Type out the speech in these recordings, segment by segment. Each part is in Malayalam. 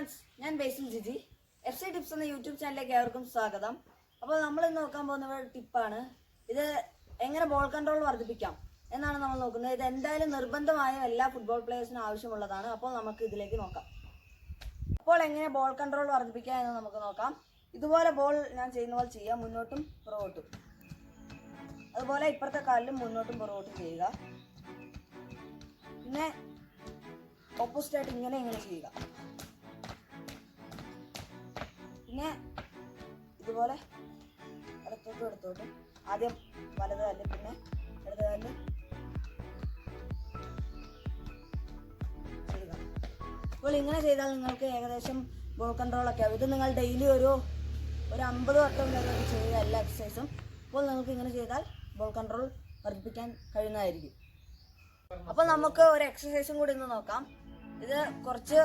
ഫ്രണ്ട്സ്, ഞാൻ ബേസിൽ ജിജി. FC ടിപ്സ് എന്ന യൂട്യൂബ് ചാനലിലേക്ക് ഏവർക്കും സ്വാഗതം. അപ്പോൾ നമ്മൾ ഇന്ന് നോക്കാൻ പോകുന്ന ഒരു ടിപ്പാണ്. ഇത് എങ്ങനെ ബോൾ കൺട്രോൾ വർദ്ധിപ്പിക്കാം എന്നാണ് നമ്മൾ നോക്കുന്നത്. ഇത് എന്തായാലും നിർബന്ധമായും എല്ലാ ഫുട്ബോൾ പ്ലേയേഴ്സിനും ആവശ്യമുള്ളതാണ്. അപ്പോൾ നമുക്ക് ഇതിലേക്ക് നോക്കാം. അപ്പോൾ എങ്ങനെ ബോൾ കൺട്രോൾ വർദ്ധിപ്പിക്കാം എന്ന് നമുക്ക് നോക്കാം. ഇതുപോലെ ബോൾ ഞാൻ ചെയ്യുന്ന പോലെ ചെയ്യാം, മുന്നോട്ടും പുറകോട്ടും. അതുപോലെ ഇപ്പുറത്തെ കാലിലും മുന്നോട്ടും പുറകോട്ടും ചെയ്യുക. പിന്നെ ഓപ്പോസിറ്റ് ആയിട്ട് ഇങ്ങനെ ചെയ്യുക. പിന്നെ ഇതുപോലെ ഇടത്തോട്ടും ആദ്യം വലത് കാലിൽ പിന്നെ ഇടത് കാലിൽ ചെയ്യുക. അപ്പോൾ ഇങ്ങനെ ചെയ്താൽ നിങ്ങൾക്ക് ഏകദേശം ബോൾ കൺട്രോളൊക്കെ ആവും. ഇത് നിങ്ങൾ ഡെയിലി ഒരു 50 വട്ടം വരെ ചെയ്യുക എല്ലാ എക്സസൈസും. അപ്പോൾ നിങ്ങൾക്ക് ഇങ്ങനെ ചെയ്താൽ ബോൾ കൺട്രോൾ വർദ്ധിപ്പിക്കാൻ കഴിയുന്നതായിരിക്കും. അപ്പോൾ നമുക്ക് ഒരു എക്സസൈസും കൂടി ഇന്ന് നോക്കാം. ഇത് കുറച്ച്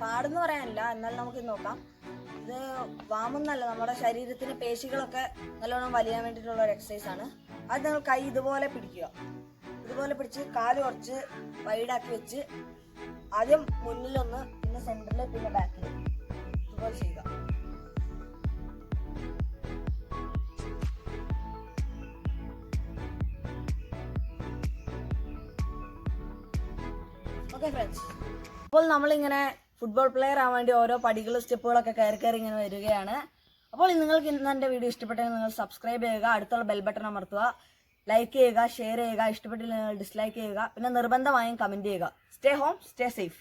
പാടെന്ന് പറയാനില്ല, എന്നാലും നമുക്ക് ഇത് നോക്കാം. ഇത് വാമൊന്നല്ല, നമ്മുടെ ശരീരത്തിന് പേശികളൊക്കെ നല്ലോണം വലിയാൻ വേണ്ടിയിട്ടുള്ള ഒരു എക്സസൈസ് ആണ്. അത് നിങ്ങൾ കൈ ഇതുപോലെ പിടിക്കുക. ഇതുപോലെ പിടിച്ച് കാല് കുറച്ച് വൈഡാക്കി വെച്ച് ആദ്യം മുന്നിലൊന്ന്, പിന്നെ സെൻറ്ററിൽ, പിന്നെ ബാക്കിൽ ഇതുപോലെ ചെയ്യുക. ഓക്കെ ഫ്രണ്ട്സ്, അപ്പോൾ നമ്മളിങ്ങനെ ഫുട്ബോൾ പ്ലെയർ ആവാൻ വേണ്ടി ഓരോ പടികളും സ്റ്റെപ്പുകളൊക്കെ കയറി ഇങ്ങനെ വരികയാണ്. അപ്പോൾ നിങ്ങൾക്ക് ഇന്ന് എൻ്റെ വീഡിയോ ഇഷ്ടപ്പെട്ടെങ്കിൽ നിങ്ങൾ സബ്സ്ക്രൈബ് ചെയ്യുക, അടുത്തുള്ള ബെൽ ബട്ടൺ അമർത്തുക, ലൈക്ക് ചെയ്യുക, ഷെയർ ചെയ്യുക, ഇഷ്ടപ്പെട്ടില്ലെങ്കിൽ നിങ്ങൾ ഡിസ്ലൈക്ക് ചെയ്യുക, പിന്നെ നിർബന്ധമായും കമൻറ്റ് ചെയ്യുക. Stay home, stay safe.